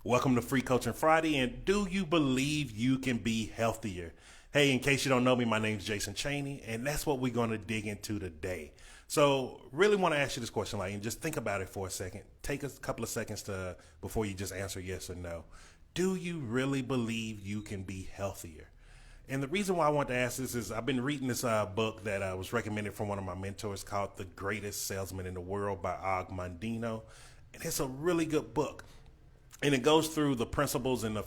Welcome to Free Coaching Friday, and do you believe you can be healthier? Hey, in case you don't know me, my name is Jason Chaney, and that's what we're going to dig into today. So, really want to ask you this question, and just think about it for a second. Take a couple of seconds before you just answer yes or no. Do you really believe you can be healthier? And the reason why I want to ask this is I've been reading this book that was recommended from one of my mentors called The Greatest Salesman in the World by Og Mandino. And it's a really good book. And it goes through the principles and the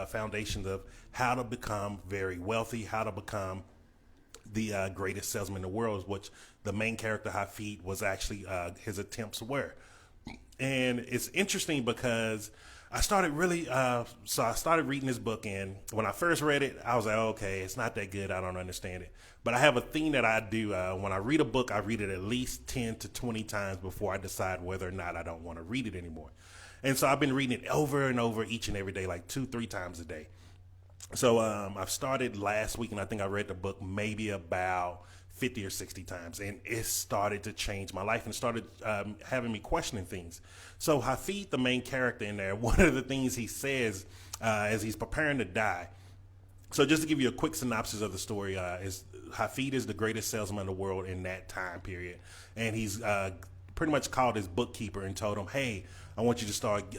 foundations of how to become very wealthy, how to become the greatest salesman in the world, which the main character, Hafid, was actually his attempts were. And it's interesting because I started reading this book, and when I first read it, I was like, okay, it's not that good. I don't understand it. But I have a thing that I do. When I read a book, I read it at least 10 to 20 times before I decide whether or not I don't want to read it anymore. And so I've been reading it over and over each and every day, like 2-3 times a day. So I've started last week, and I think I read the book maybe about 50 or 60 times, and it started to change my life and started having me questioning things. So Hafid, the main character in there, one of the things he says as he's preparing to die. So just to give you a quick synopsis of the story, is Hafid is the greatest salesman in the world in that time period, and he's pretty much called his bookkeeper and told him, hey, I want you to start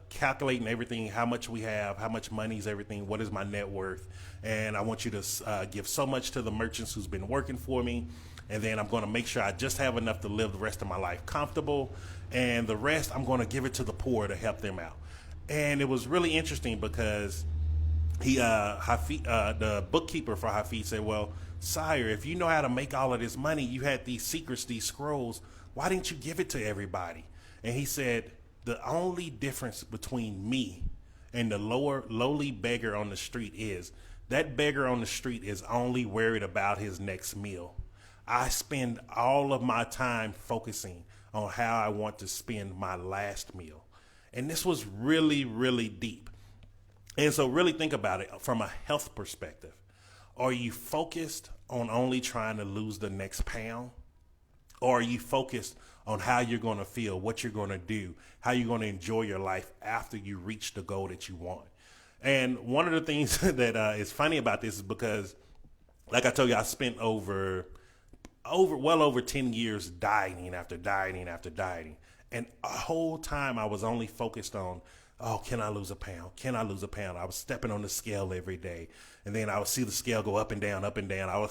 calculating everything, how much we have, how much money is everything, what is my net worth, and I want you to give so much to the merchants who's been working for me, and then I'm going to make sure I just have enough to live the rest of my life comfortable, and the rest I'm going to give it to the poor to help them out. And it was really interesting because the bookkeeper for Hafid said, well, sire, if you know how to make all of this money, you had these secrets, these scrolls, why didn't you give it to everybody? And he said, the only difference between me and the lowly beggar on the street is that beggar on the street is only worried about his next meal. I spend all of my time focusing on how I want to spend my last meal. And this was really, really deep. And so really think about it from a health perspective. Are you focused on only trying to lose the next pound? Or are you focused on how you're going to feel, what you're going to do, how you're going to enjoy your life after you reach the goal that you want? And one of the things that is funny about this is because, like I told you, I spent well over 10 years dieting after dieting after dieting. And the whole time I was only focused on, oh, can I lose a pound? Can I lose a pound? I was stepping on the scale every day. And then I would see the scale go up and down, up and down.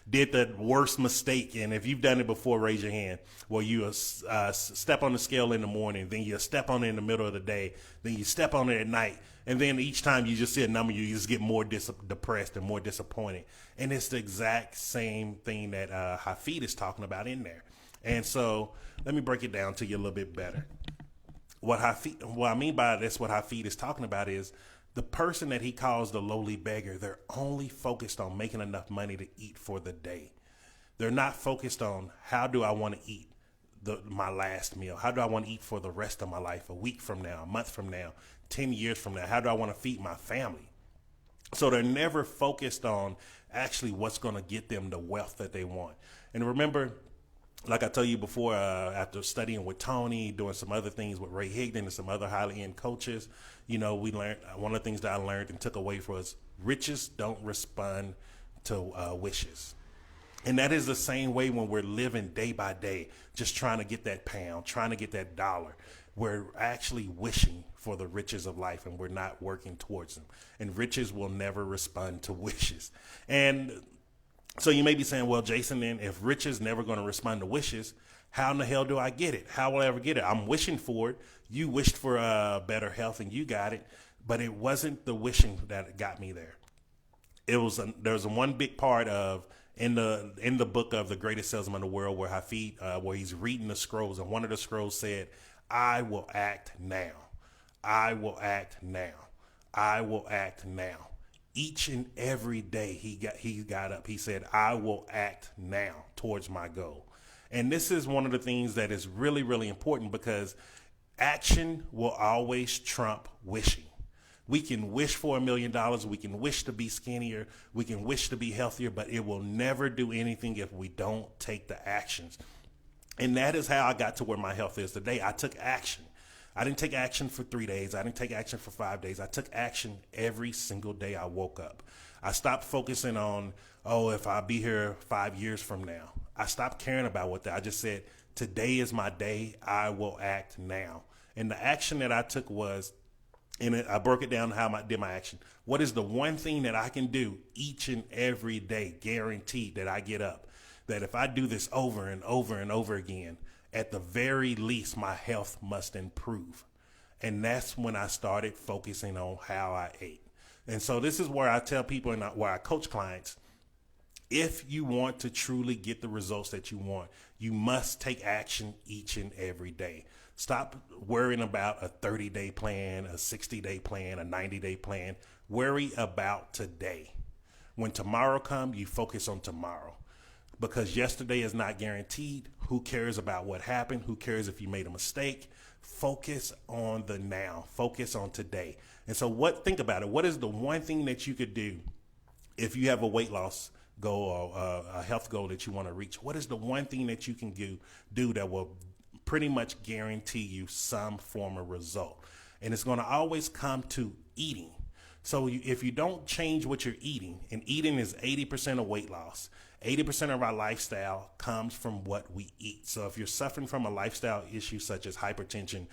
Did the worst mistake. And if you've done it before, raise your hand. Well, you step on the scale in the morning, then you step on it in the middle of the day, then you step on it at night. And then each time you just see a number, you just get more depressed and more disappointed. And it's the exact same thing that Hafid is talking about in there. And so let me break it down to you a little bit better. What I mean by this, what Hafid is talking about is the person that he calls the lowly beggar. They're only focused on making enough money to eat for the day. They're not focused on how do I want to eat my last meal? How do I want to eat for the rest of my life? A week from now, a month from now, 10 years from now? How do I want to feed my family? So they're never focused on actually what's going to get them the wealth that they want. And remember, like I told you before, after studying with Tony, doing some other things with Ray Higdon and some other highly end coaches, we learned, one of the things that I learned and took away was riches don't respond to wishes. And that is the same way when we're living day by day, just trying to get that pound, trying to get that dollar. We're actually wishing for the riches of life, and we're not working towards them. And riches will never respond to wishes. And so you may be saying, well, Jason, then if riches never going to respond to wishes, how in the hell do I get it? How will I ever get it? I'm wishing for it. You wished for better health and you got it, but it wasn't the wishing that got me there. There's one big part of in the book of The Greatest Salesman in the World where Hafid, where he's reading the scrolls, and one of the scrolls said, I will act now. I will act now. I will act now. Each and every day he got up. He said, I will act now towards my goal. And this is one of the things that is really, really important because action will always trump wishing. We can wish for $1 million. We can wish to be skinnier. We can wish to be healthier, but it will never do anything if we don't take the actions. And that is how I got to where my health is today. I took action. I didn't take action for 3 days. I didn't take action for 5 days. I took action every single day I woke up. I stopped focusing on, oh, if I'll be here 5 years from now. I stopped caring about what that. I just said, today is my day. I will act now. And the action that I took was, I broke it down how I did my action. What is the one thing that I can do each and every day, guaranteed, that I get up, that if I do this over and over and over again, at the very least, my health must improve. And that's when I started focusing on how I ate. And so this is where I tell people and where I coach clients, if you want to truly get the results that you want, you must take action each and every day. Stop worrying about a 30-day plan, a 60-day plan, a 90-day plan. Worry about today. When tomorrow comes, you focus on tomorrow. Because yesterday is not guaranteed. Who cares about what happened? Who cares if you made a mistake? Focus on the now. Focus on today. And so think about it. What is the one thing that you could do if you have a weight loss goal or a health goal that you want to reach? What is the one thing that you can do that will pretty much guarantee you some form of result? And it's going to always come to eating. So if you don't change what you're eating, and eating is 80% of weight loss, 80% of our lifestyle comes from what we eat. So if you're suffering from a lifestyle issue such as hypertension,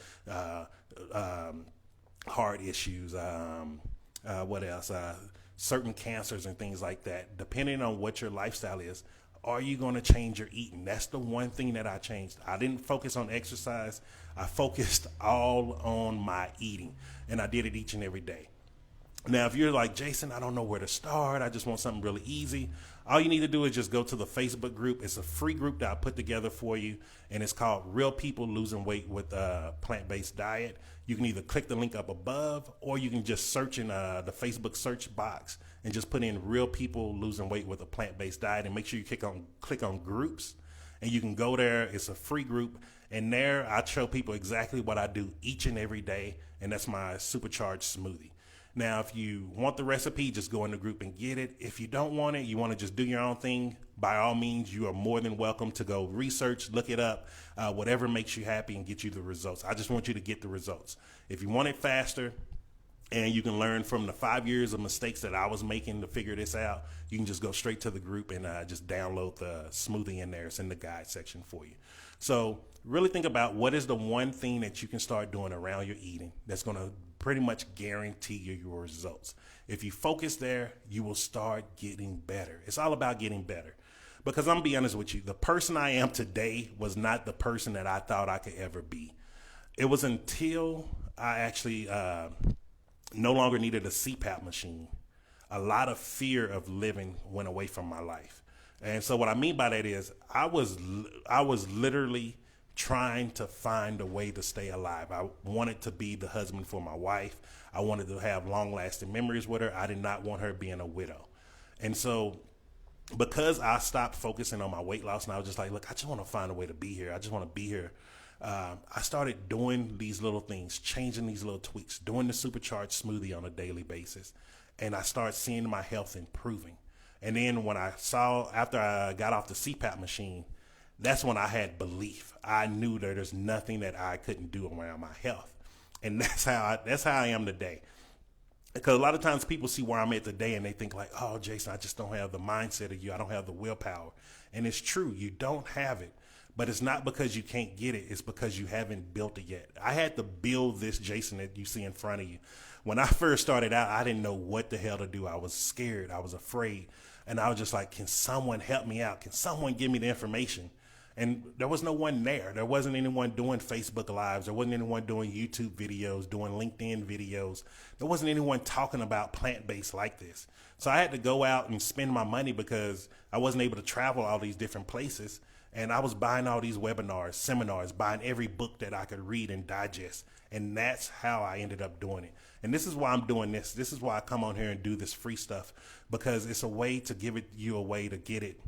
heart issues, what else? Certain cancers and things like that, depending on what your lifestyle is, are you going to change your eating? That's the one thing that I changed. I didn't focus on exercise. I focused all on my eating, and I did it each and every day. Now, if you're like, Jason, I don't know where to start, I just want something really easy, all you need to do is just go to the Facebook group. It's a free group that I put together for you, and it's called Real People Losing Weight with a Plant-Based Diet. You can either click the link up above, or you can just search in the Facebook search box and just put in Real People Losing Weight with a Plant-Based Diet, and make sure you click on groups, and you can go there. It's a free group, and there I show people exactly what I do each and every day, and that's my supercharged smoothie. Now, if you want the recipe, just go in the group and get it. If you don't want it, you want to just do your own thing, by all means, you are more than welcome to go research, look it up, whatever makes you happy and get you the results. I just want you to get the results. If you want it faster and you can learn from the 5 years of mistakes that I was making to figure this out, you can just go straight to the group and just download the smoothie in there. It's in the guide section for you. So really think about what is the one thing that you can start doing around your eating that's going to pretty much guarantee you your results. If you focus there, you will start getting better. It's all about getting better. Because I'm going to be honest with you, the person I am today was not the person that I thought I could ever be. It was until I actually no longer needed a CPAP machine. A lot of fear of living went away from my life. And so what I mean by that is I was literally trying to find a way to stay alive. I wanted to be the husband for my wife. I wanted to have long-lasting memories with her. I did not want her being a widow. And so because I stopped focusing on my weight loss and I was just like, look, I just want to find a way to be here. I just want to be here. I started doing these little things, changing these little tweaks, doing the supercharged smoothie on a daily basis. And I started seeing my health improving. And then when after I got off the CPAP machine, that's when I had belief. I knew that there's nothing that I couldn't do around my health. And that's how I am today. Because a lot of times people see where I'm at today and they think like, oh, Jason, I just don't have the mindset of you. I don't have the willpower. And it's true. You don't have it. But it's not because you can't get it. It's because you haven't built it yet. I had to build this Jason that you see in front of you. When I first started out, I didn't know what the hell to do. I was scared. I was afraid. And I was just like, can someone help me out? Can someone give me the information? And there was no one there. There wasn't anyone doing Facebook Lives. There wasn't anyone doing YouTube videos, doing LinkedIn videos. There wasn't anyone talking about plant-based like this. So I had to go out and spend my money because I wasn't able to travel all these different places. And I was buying all these webinars, seminars, buying every book that I could read and digest. And that's how I ended up doing it. And this is why I'm doing this. This is why I come on here and do this free stuff, because it's a way to give you a way to get it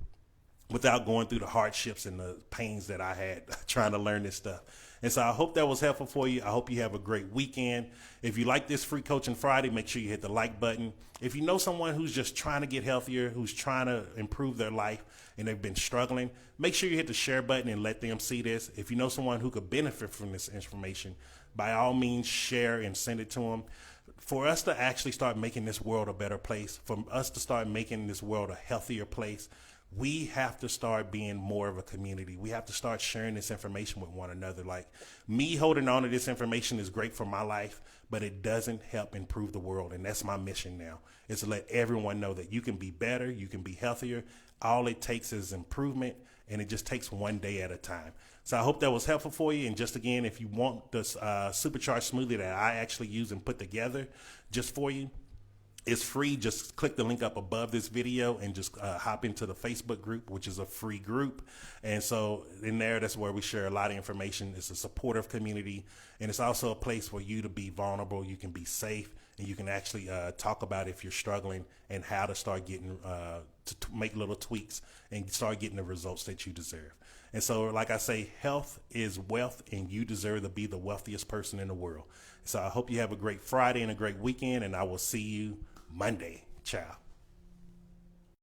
without going through the hardships and the pains that I had trying to learn this stuff. And so I hope that was helpful for you. I hope you have a great weekend. If you like this Free Coaching Friday, make sure you hit the like button. If you know someone who's just trying to get healthier, who's trying to improve their life and they've been struggling, make sure you hit the share button and let them see this. If you know someone who could benefit from this information, by all means share and send it to them. For us to actually start making this world a better place, for us to start making this world a healthier place, we have to start being more of a community. We have to start sharing this information with one another. Like, me holding on to this information is great for my life, but it doesn't help improve the world. And that's my mission now, is to let everyone know that you can be better, you can be healthier. All it takes is improvement, and it just takes one day at a time. So I hope that was helpful for you. And just again, if you want this supercharged smoothie that I actually use and put together just for you, it's free. Just click the link up above this video and just hop into the Facebook group, which is a free group. And so in there, that's where we share a lot of information. It's a supportive community, and it's also a place for you to be vulnerable. You can be safe, and you can actually talk about if you're struggling and how to start getting to make little tweaks and start getting the results that you deserve. And so, like I say, health is wealth, and you deserve to be the wealthiest person in the world. So I hope you have a great Friday and a great weekend, and I will see you Monday. Ciao.